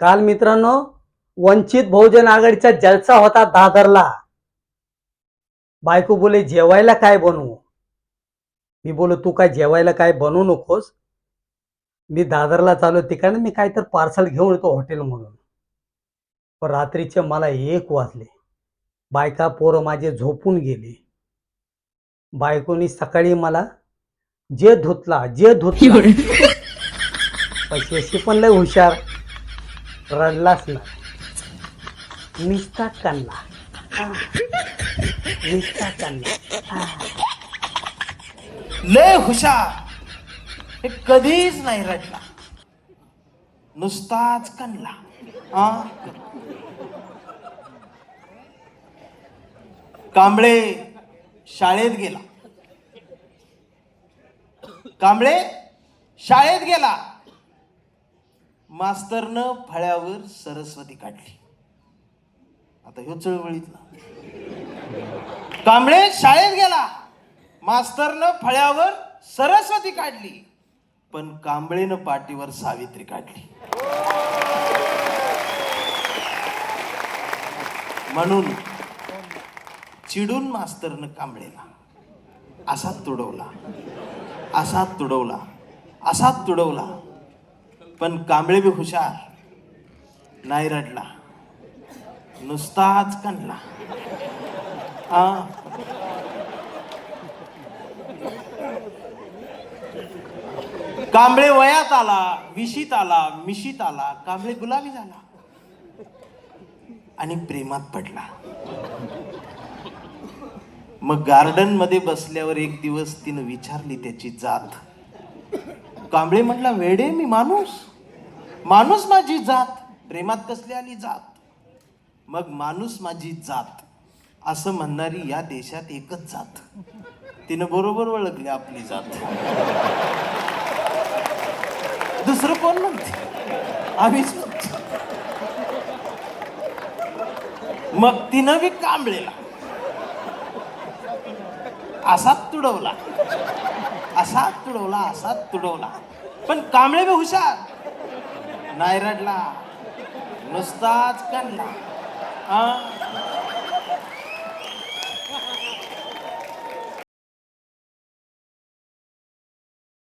काल मित्रांनो, वंचित बहुजन आघाडीचा जलसा होता दादरला. बायको बोले जेवायला काय बनवू. मी बोलो तू काय जेवायला काय बनवू नकोस, मी दादरला चालू तिकडे मी काय तर पार्सल घेऊन येतो हॉटेल म्हणून. पण रात्रीचे मला 1 वाजले. बायका पोरं माझे झोपून गेले. बायकोनी सकाळी मला जे धुतला पैशाशी पण लय हुशार, रडलाच ना. निस्ता काढला निस्ता काढला. लय हुशार, हे कधीच नाही रडला, नुसताच कणला. कांबळे शाळेत गेला. कांबळे शाळेत गेला. मास्तरनं फळ्यावर सरस्वती काढली. आता ह्यो चळवळीतला. कांबळे शाळेत गेला. मास्तरनं फळ्यावर सरस्वती काढली, पण कांबळेनं पाठीवर सावित्री काढली. म्हणून चिडून मास्तरनं कांबळेला असाच तुडवला, असाच तुडवला, असाच तुडवला. पण कांबळे बी हुशार, नाही रडला, नुसताच कणला. कांबळे वयात आला, विशीत आला, मिशीत आला. कांबळे गुलाबी झाला आणि प्रेमात पडला. मग गार्डन मध्ये बसल्यावर एक दिवस तिनं विचारली त्याची जात. कांबळे म्हटला, वेडे मी माणूस, माणूस माझी जात, प्रेमात कसली आली जात. मग माणूस माझी जात असं म्हणणारी या देशात एकच जात. तिनं बरोबर ओळखली आपली जात. दुसरं कोण म्हणते, आम्हीच म्हणतो. मग तिनं बी कांबळेला असाच तुडवला, असाच तुडवला, असाच तुडवला. पण कांबळे बी हुशार, नाही रडला, नुसताच कणला.